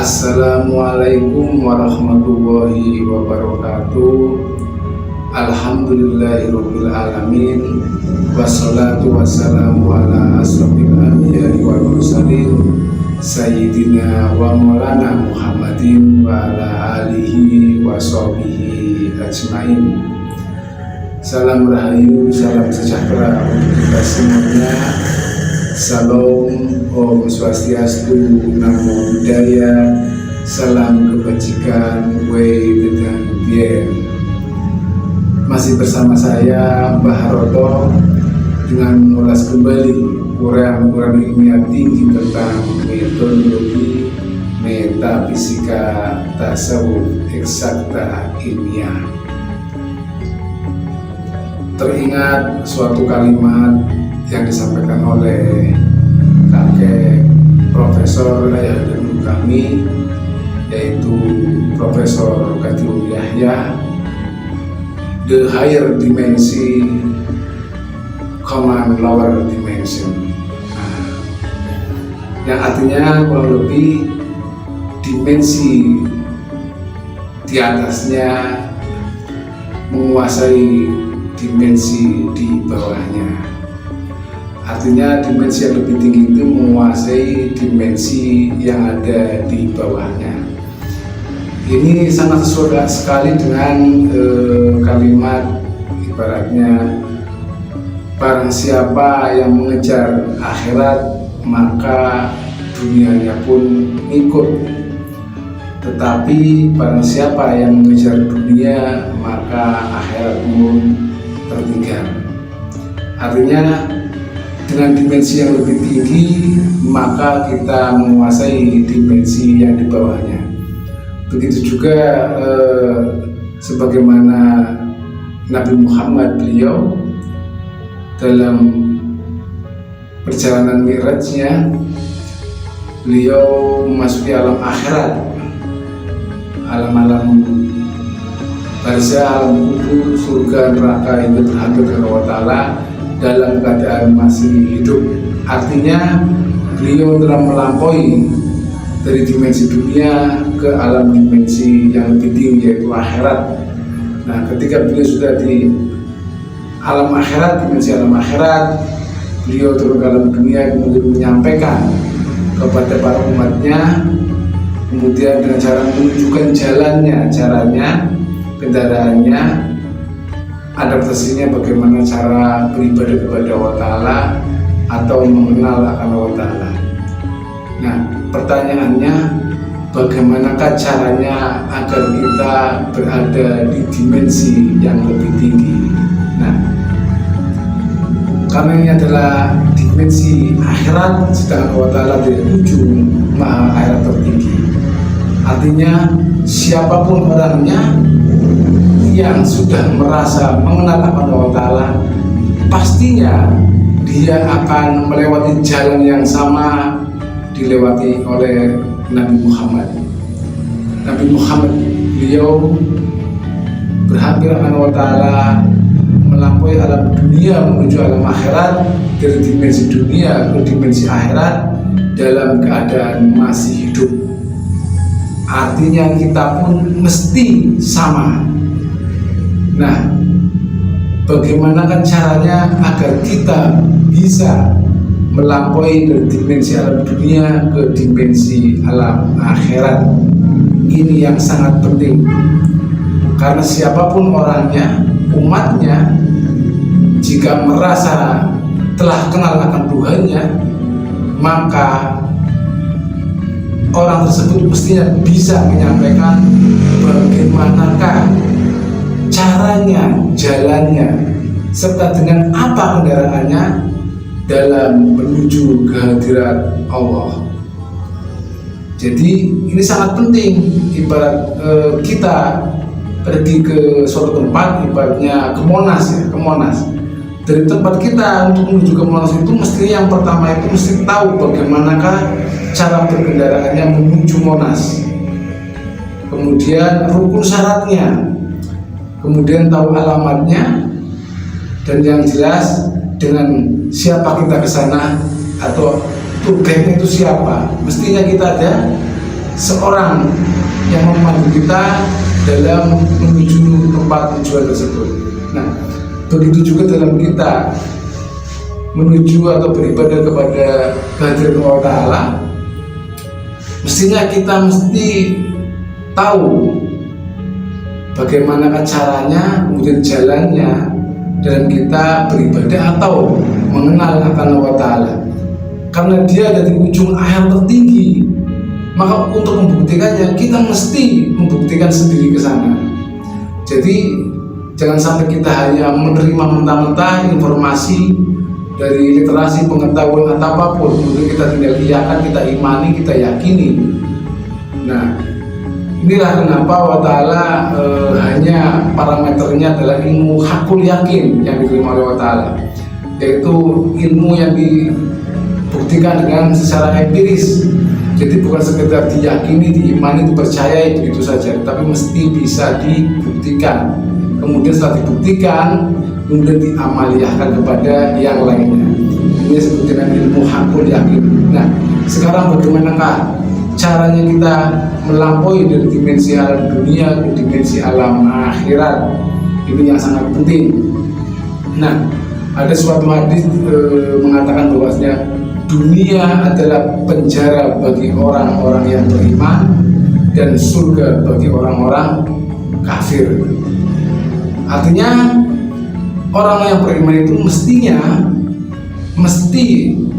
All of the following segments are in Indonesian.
Assalamualaikum warahmatullahi wabarakatuh. Alhamdulillahirabbil alamin. Wassalatu wassalamu ala asrofil anbiya'i wal mursalin sayyidina wa maulana Muhammadin wa ala alihi wa sahbihi ajmain. Salam rahayu, salam sejahtera untuk kita semuanya. Salam, Om Swastiastu, Namo Buddhaya, salam kebajikan, Wei dengan Bien. Masih bersama saya, Mbah Haroto, dengan mengulas kembali uraian-uraian ilmiah tinggi tentang metodologi metafisika tasawuf eksakta ilmiah. Teringat suatu kalimat yang disampaikan oleh kakek Profesor ayah dan kami, yaitu Profesor Kadirul Yahya, the higher dimension command lower dimension. Yang artinya kurang lebih dimensi di atasnya menguasai dimensi di bawahnya. Artinya dimensi yang lebih tinggi itu menguasai dimensi yang ada di bawahnya. Ini sangat sesuai sekali dengan kalimat ibaratnya, barang siapa yang mengejar akhirat maka dunianya pun ikut, tetapi barang siapa yang mengejar dunia maka akhirat pun tertinggal. Artinya dengan dimensi yang lebih tinggi maka kita menguasai dimensi yang di bawahnya. Begitu juga sebagaimana Nabi Muhammad beliau dalam perjalanan Mi'rajnya, beliau memasuki alam akhirat, alam-alam barzah, alam kubur, surga, neraka itu terhadap Allah Ta'ala dalam keadaan masih hidup. Artinya beliau telah melampaui dari dimensi dunia ke alam dimensi yang lebih tinggi, yaitu akhirat. Nah, ketika beliau sudah di alam akhirat, dimensi alam akhirat, beliau turun ke alam dunia kemudian menyampaikan kepada para umatnya, kemudian dengan cara menunjukkan jalannya, caranya, kendaraannya, adaptasinya, bagaimana cara beribadah kepada Allah Ta'ala atau mengenal akan Allah Ta'ala. Nah, pertanyaannya, bagaimanakah caranya agar kita berada di dimensi yang lebih tinggi? Nah, karena ini adalah dimensi akhirat, sedangkan Allah Ta'ala di ujung maha akhirat tertinggi. Artinya siapapun orangnya yang sudah merasa mengenal akan Allah Ta'ala, pastinya dia akan melewati jalan yang sama dilewati oleh Nabi Muhammad. Nabi Muhammad beliau berhampir akan Allah Ta'ala, melampaui alam dunia menuju alam akhirat, dari dimensi dunia ke dimensi akhirat dalam keadaan masih hidup. Artinya kita pun mesti sama. Nah, bagaimanakah caranya agar kita bisa melampaui dari dimensi alam dunia ke dimensi alam akhirat? Ini yang sangat penting, karena siapapun orangnya, umatnya, jika merasa telah kenal akan Tuhannya, maka orang tersebut mestinya bisa menyampaikan bagaimanakah caranya, jalannya, serta dengan apa kendaraannya dalam menuju kehadirat Allah. Jadi ini sangat penting. Ibarat kita pergi ke suatu tempat, ibaratnya ke Monas ya, ke Monas. Dari tempat kita untuk menuju ke Monas itu mesti yang pertama itu mesti tahu bagaimanakah cara berkendaraannya menuju Monas. Kemudian rukun syaratnya, kemudian tahu alamatnya, dan yang jelas dengan siapa kita ke sana atau tour guide itu siapa. Mestinya kita ada seorang yang memandu kita dalam menuju tempat tujuan tersebut. Nah, begitu juga dalam kita menuju atau beribadah kepada kehadiran Allah Ta'ala, mestinya kita mesti tahu bagaimana caranya, kemudian jalannya dalam kita beribadah atau mengenal akan Allah Ta'ala. Karena dia ada di ujung akhir tertinggi, maka untuk membuktikannya kita mesti membuktikan sendiri ke sana. Jadi jangan sampai kita hanya menerima mentah-mentah informasi dari literasi, pengetahuan atau apapun, kemudian kita tinggal iakan, kita imani, kita yakini. Nah, inilah kenapa Allah Ta'ala hanya parameternya adalah ilmu hakul yakin yang diterima oleh Allah Ta'ala, yaitu ilmu yang dibuktikan dengan secara empiris. Jadi bukan sekedar diyakini, diimani, dipercayai begitu saja, tapi mesti bisa dibuktikan. Kemudian setelah dibuktikan, kemudian diamaliyahkan kepada yang lainnya. Ini disebut dengan ilmu hakul yakin. Nah, sekarang bagaimanakah caranya kita melampaui dari dimensi alam dunia ke dimensi alam akhirat? Ini yang sangat penting. Nah, ada suatu hadis mengatakan bahwasanya dunia adalah penjara bagi orang-orang yang beriman dan surga bagi orang-orang kafir. Artinya orang yang beriman itu mesti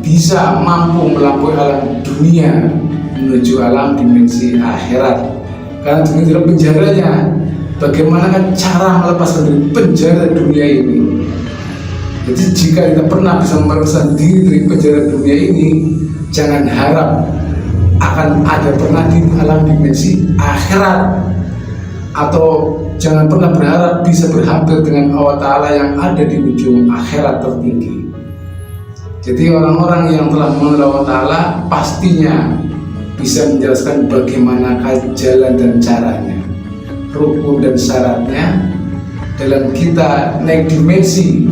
bisa mampu melampaui alam dunia menuju alam dimensi akhirat. Karena dunia adalah penjaranya. Bagaimana kan cara melepaskan dari penjara dunia ini? Jadi jika kita pernah bisa melepaskan diri dari penjara dunia ini, jangan harap akan ada pernah di alam dimensi akhirat, atau jangan pernah berharap bisa berhampir dengan Allah Ta'ala yang ada di ujung akhirat tertinggi. Jadi orang-orang yang telah mengenal Allah Ta'ala pastinya bisa menjelaskan bagaimana jalan dan caranya, rukun dan syaratnya dalam kita naik dimensi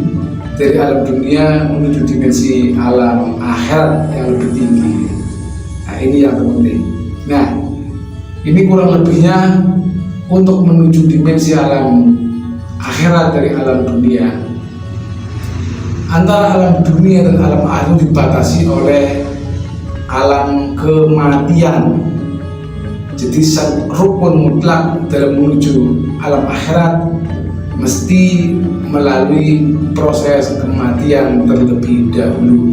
dari alam dunia menuju dimensi alam akhirat yang lebih tinggi. Nah, ini yang terpenting. Nah, ini kurang lebihnya untuk menuju dimensi alam akhirat dari alam dunia. Antara alam dunia dan alam akhirat dibatasi oleh alam kematian. Jadi rukun mutlak dalam menuju alam akhirat mesti melalui proses kematian terlebih dahulu,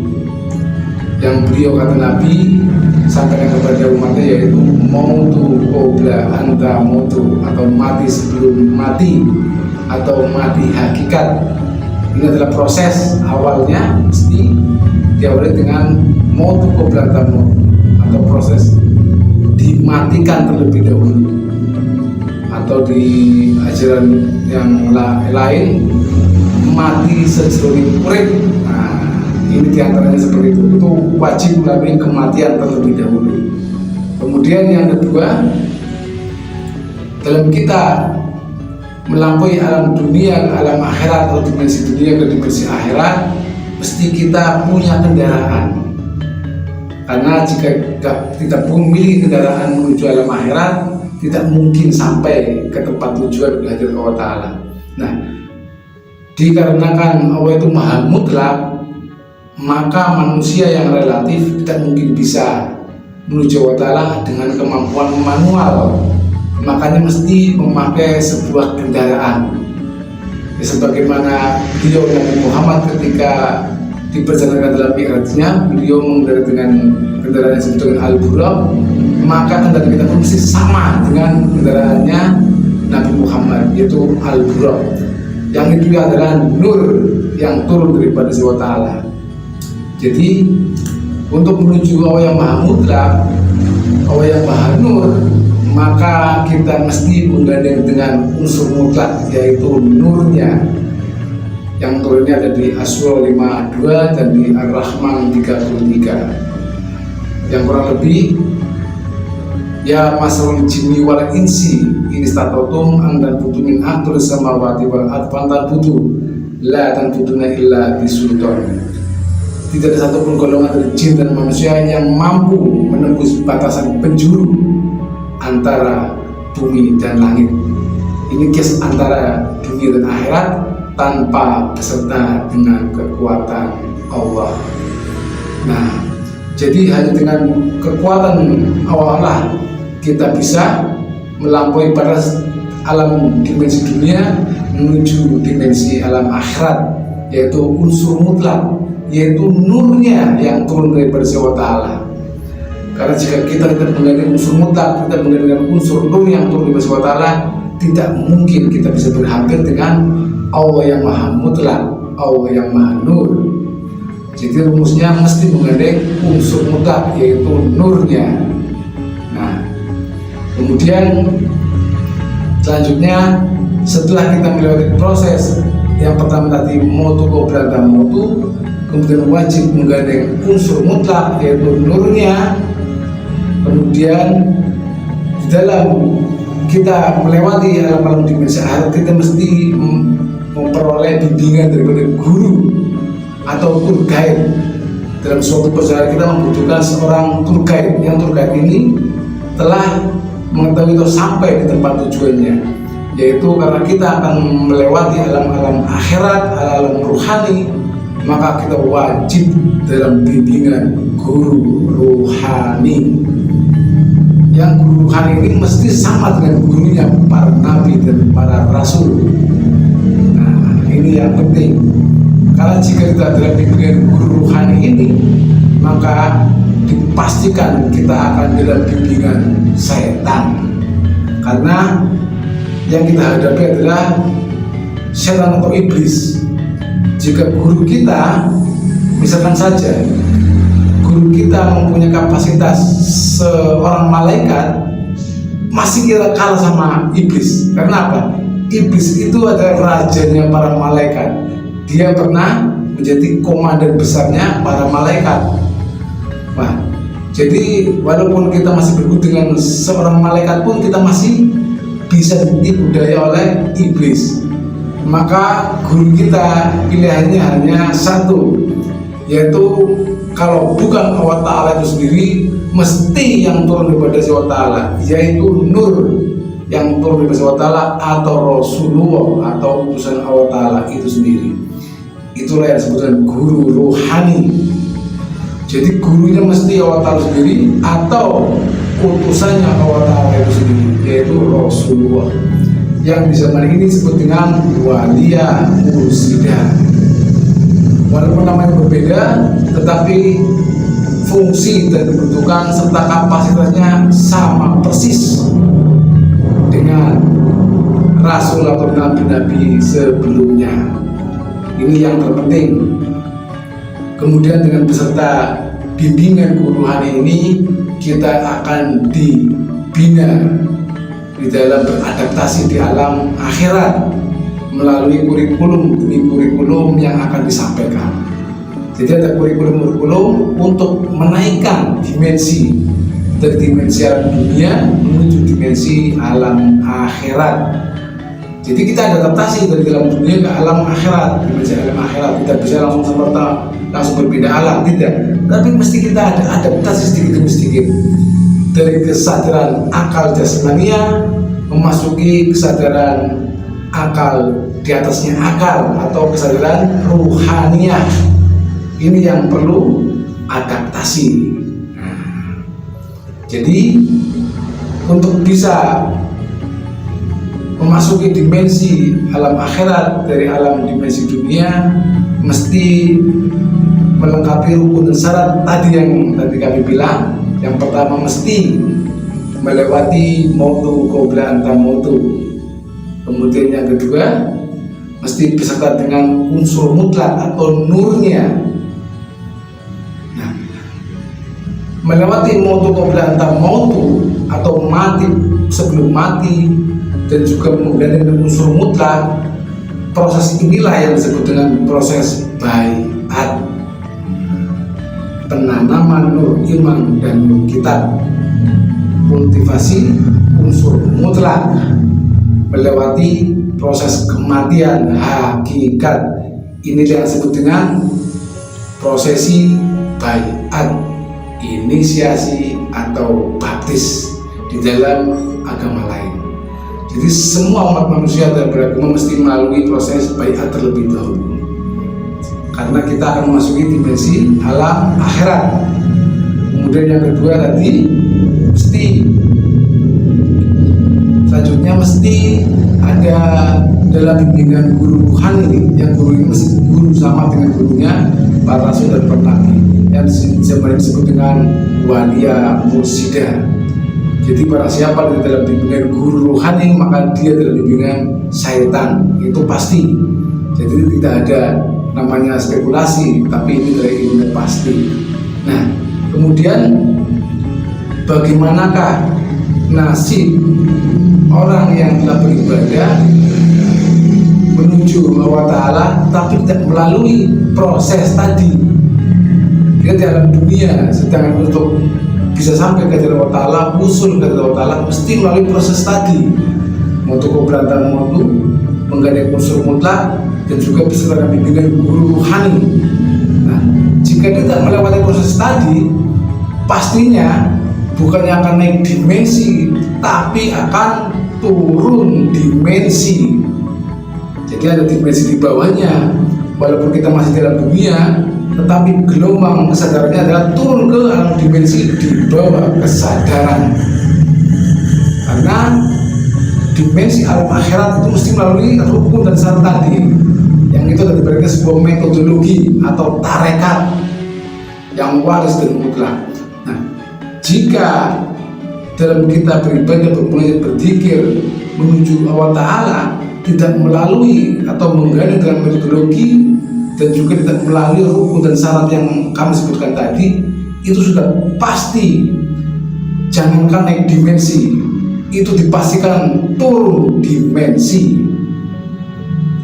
yang beliau kata Nabi sampaikan kepada umatnya, yaitu mautu qabla anta mautu, atau mati sebelum mati, atau mati hakikat. Ini adalah proses awalnya, mesti diawali dengan mautu qabla anta mautu, atau proses dimatikan terlebih dahulu. Atau di ajaran yang lain mati sejroning urip. Nah, ini diantaranya seperti itu wajib melalui kematian terlebih dahulu. Kemudian yang kedua, dalam kita melampaui alam dunia ke alam akhirat, atau dimensi dunia ke dimensi akhirat, mesti kita punya kendaraan. Karena jika tidak memiliki kendaraan menuju alam akhirat, tidak mungkin sampai ke tempat tujuan kehadiran Allah Ta'ala. Nah, dikarenakan Allah itu maha mutlak, maka manusia yang relatif tidak mungkin bisa menuju Allah Ta'ala dengan kemampuan manual. Makanya mesti memakai sebuah kendaraan. Ya, sebagaimana beliau Nabi Muhammad ketika diperjalankan dalam mi'rajnya, beliau mengendarai dengan kendaraan yang disebut dengan Al-Buraq, maka kendaraan kita pun mesti sama dengan kendaraannya Nabi Muhammad, yaitu Al-Buraq. Yang itu adalah nur yang turun daripada Allah Ta'ala. Jadi untuk menuju Allah yang maha mutlak, Allah yang maha nur, maka kita mesti menggandeng dengan unsur mutlak, yaitu nurnya, yang turunnya ada di Asy-Syura 52 dan di Ar-Rahman 33, yang kurang lebih, ya masrul jinni wal insi ini statotum andan butuh min atur samawati wal advantan butuh la tan butuhna illa bisultan. Tidak ada satupun golongan dari jin dan manusia yang mampu menembus batasan penjuru antara bumi dan langit. Ini kias antara dunia dan akhirat tanpa beserta dengan kekuatan Allah. Nah, jadi hanya dengan kekuatan Allah lah kita bisa melampaui batas alam dimensi dunia menuju dimensi alam akhirat, yaitu unsur mutlak, yaitu nurnya yang turun daripada Allah. Karena jika kita tidak mengandalkan unsur mutlak, kita mengandalkan unsur nur yang turun daripada Allah, tidak mungkin kita bisa berhampir dengan Allah yang maha mutlak, Allah yang maha nur. Jadi rumusnya mesti mengandalkan unsur mutlak, yaitu nurnya. Nah, kemudian selanjutnya setelah kita melewati proses yang pertama tadi motu qabla anta motu, kemudian wajib menggandeng unsur mutlak yaitu nurnya. Kemudian di dalam kita melewati alam-alam dimensi akhirat, kita mesti memperoleh bimbingan daripada guru atau tour guide. Dalam suatu perjalanan kita membutuhkan seorang tour guide, yang tour guide ini telah mengetahui atau sampai di tempat tujuannya, yaitu karena kita akan melewati alam-alam akhirat, alam ruhani, maka kita wajib dalam bimbingan guru ruhani. Yang guru rohani ini mesti sama dengan gurunya para nabi dan para rasul. Nah, ini yang penting. Karena jika kita dalam bimbingan guru rohani ini, maka dipastikan kita akan dalam bimbingan setan. Karena yang kita hadapi adalah setan atau iblis. Jika guru kita, misalkan saja guru kita mempunyai kapasitas seorang malaikat, masih kita kalah sama iblis. Karena apa? Iblis itu adalah rajanya para malaikat. Dia pernah menjadi komandan besarnya para malaikat. Nah, jadi walaupun kita masih berguru dengan seorang malaikat pun, kita masih bisa ditipu daya oleh iblis. Maka guru kita pilihannya hanya satu, yaitu kalau bukan Allah Ta'ala itu sendiri, mesti yang turun daripada Allah Ta'ala, yaitu nur yang turun daripada Allah Ta'ala atau Rasulullah atau utusan Allah Ta'ala itu sendiri. Itulah yang disebutkan guru rohani. Jadi gurunya mesti Allah Ta'ala sendiri atau utusannya Allah Ta'ala itu sendiri, yaitu Rasulullah, yang di zaman ini disebut dengan Waliyah Mursidah. Walaupun namanya berbeda, tetapi fungsi dan kebutuhan serta kapasitasnya sama persis dengan Rasul atau Nabi-Nabi sebelumnya. Ini yang terpenting. Kemudian dengan beserta bimbingan guru rohani ini, kita akan dibina di dalam beradaptasi di alam akhirat melalui kurikulum demi kurikulum yang akan disampaikan. Jadi ada kurikulum untuk menaikkan dimensi dari dimensi alam dunia menuju dimensi alam akhirat. Jadi kita adaptasi dari dalam dunia ke alam akhirat, dimensi alam akhirat. Tidak bisa langsung berbeda alam, tidak. Tapi mesti kita ada adaptasi sedikit demi sedikit dari kesadaran akal jasmania memasuki kesadaran akal di atasnya akal atau kesadaran ruhaniyah. Ini yang perlu adaptasi. Nah, jadi untuk bisa memasuki dimensi alam akhirat dari alam dimensi dunia, mesti melengkapi rukun dan syarat tadi yang tadi kami bilang. Yang pertama mesti melewati mautu qabla anta mautu. Kemudian yang kedua mesti beserta dengan unsur mutlak atau nurnya. Nah, melewati mautu qabla anta mautu atau mati sebelum mati dan juga menggandeng unsur mutlak, proses inilah yang disebut dengan proses baiat, penanaman nur iman dan nur kitab, kultivasi unsur mutlak, melewati proses kematian hakikat. Ini yang disebut dengan prosesi baiat, inisiasi atau baptis di dalam agama lain. Jadi semua umat manusia dalam beragama mesti melalui proses baiat terlebih dahulu, karena kita akan memasuki dimensi alam akhirat. Kemudian yang kedua tadi, mesti selanjutnya mesti ada dalam bimbingan guru rohani, yang guru ini mesti guru sama dengan gurunya para rasul dan para nabi, yang disebut dengan walia mursyida. Jadi para siapa di dalam bimbingan guru rohani, maka dia dalam bimbingan syaitan, itu pasti. Jadi tidak ada namanya spekulasi, tapi ini dari ilmu pasti. Nah, kemudian bagaimanakah nasib orang yang telah beribadah menuju Allah Ta'ala tapi tidak melalui proses tadi? Dia di alam dunia, sedangkan untuk bisa sampai ke Allah Ta'ala, usul ke Allah Ta'ala mesti melalui proses tadi, untuk keberatan mutu, menggandeng unsur mutlak, dan juga beserta bimbingan guru rohani. Nah, jika tidak melewati proses tadi, pastinya bukannya akan naik dimensi, tapi akan turun dimensi. Jadi ada dimensi di bawahnya. Walaupun kita masih dalam dunia, tetapi gelombang kesadarannya adalah turun ke alam dimensi di bawah kesadaran. Karena dimensi alam akhirat itu mesti melalui rukun dan syarat tadi, yang itu adalah diberikan sebuah metodologi atau tarekat yang waris dan mutlak. Nah, jika dalam kita beribadah, bermunajat, berzikir menuju Allah Ta'ala tidak melalui atau menggandeng dengan metodologi dan juga tidak melalui rukun dan syarat yang kami sebutkan tadi, itu sudah pasti, jangankan naik dimensi, itu dipastikan turun dimensi,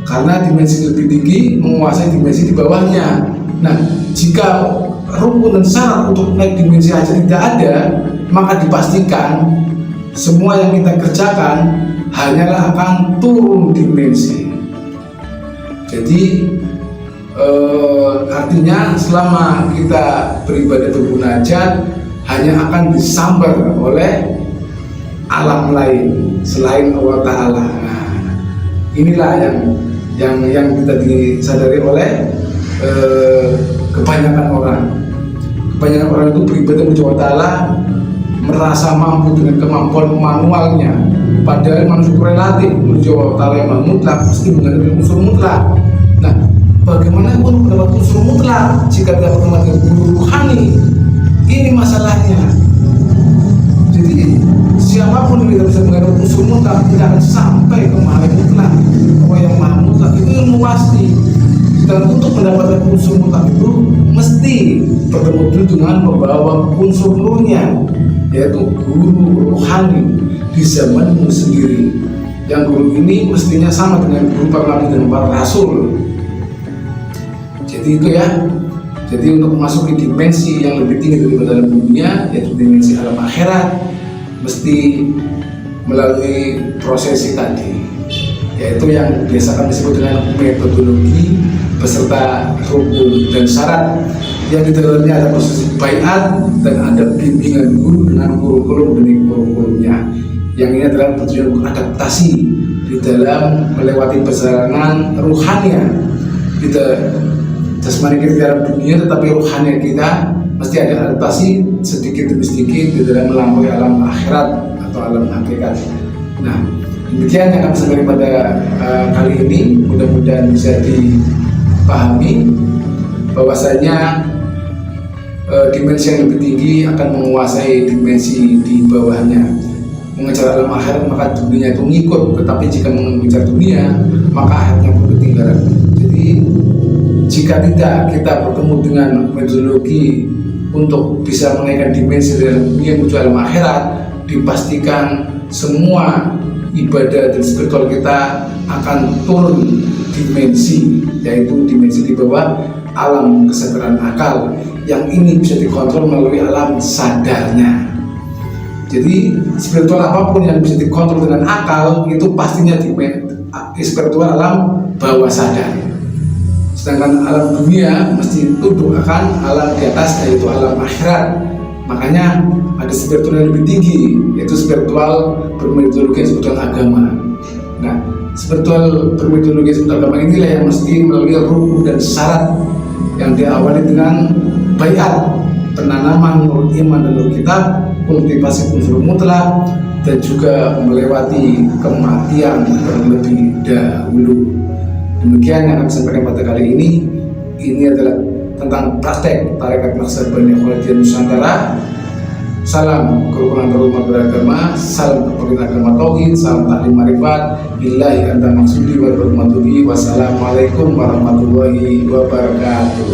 karena dimensi lebih tinggi menguasai dimensi di bawahnya. Nah, jika rukun dan syarat untuk naik dimensi aja tidak ada, maka dipastikan semua yang kita kerjakan hanyalah akan turun dimensi. Jadi artinya selama kita beribadah bermunajat hanya akan disambar oleh alam lain selain Allah Ta'ala. Nah, inilah yang kita disadari oleh kebanyakan orang. Kebanyakan orang itu beribadah menuju Allah Ta'ala merasa mampu dengan kemampuan manualnya, padahal manusia relatif menuju Allah Ta'ala yang mutlak mesti menggunakan unsur mutlak. Nah, bagaimana pun mendapat unsur mutlak jika tidak menggunakan guru rohani? Ini masalahnya. Jadi siapapun yang tidak bisa menggunakan unsur mutlak tidak akan sampai ke maha mutlak. Allah yang maha mutlak itu ilmu pasti. Dan untuk mendapatkan unsur mutlak itu mesti bertemu dulu dengan membawa unsur nurnya, yaitu guru rohani di zamanmu sendiri. Yang guru ini mestinya sama dengan guru para nabi dan para rasul. Jadi itu ya. Jadi untuk memasuki dimensi yang lebih tinggi daripada dalam dunia, yaitu dimensi alam akhirat, mesti melalui prosesi tadi, yaitu yang biasa kami sebut dengan metodologi beserta rukun dan syarat, yang di dalamnya ada proses baiat dan ada bimbingan guru dengan kurikulum demi kurikulumnya. Yang ini adalah tujuan untuk adaptasi di dalam melewati perjalanan ruhania. Kita jasmani kita di dalam dunia, tetapi ruhania kita mesti ada adaptasi sedikit demi sedikit di dalam melampaui alam akhirat atau alam hakikat. Nah, demikian yang kami sampaikan pada kali ini. Mudah-mudahan bisa dipahami bahwasanya dimensi yang lebih tinggi akan menguasai dimensi di bawahnya. Mengejar alam akhirat maka dunia itu ngikut, tetapi jika mengejar dunia maka akhirnya pun ketinggalan. Jadi jika tidak kita bertemu dengan metodologi untuk bisa menaikkan dimensi dalam dunia menuju alam akhirat, dipastikan semua ibadah dan spiritual kita akan turun dimensi, yaitu dimensi di bawah alam kesadaran akal, yang ini bisa dikontrol melalui alam sadarnya. Jadi spiritual apapun yang bisa dikontrol dengan akal itu pastinya di spiritual alam bawah sadar. Sedangkan alam dunia mesti tunduk akan alam di atas, yaitu alam akhirat. Makanya ada spiritual yang lebih tinggi, yaitu spiritual bermetodologi yang sebetulnya agama. Nah, spiritual bermetodologi sebetulnya agama inilah yang mesti melalui rukun dan syarat yang diawali dengan bayat, penanaman menurut iman dan menurut kitab, kultivasi unsur mutlak, dan juga melewati kematian terlebih dahulu. Demikian yang akan sampaikan pada kali ini. Ini adalah tentang praktek Tarekat Naksabandi Kholidiyah Nusantara. Salam kerukunan berumat beragama, salam kerukunan agama tauhid, salam taklim marifat, billahi anta maksudi wa rahmatullahi. Wassalamualaikum warahmatullahi wabarakatuh.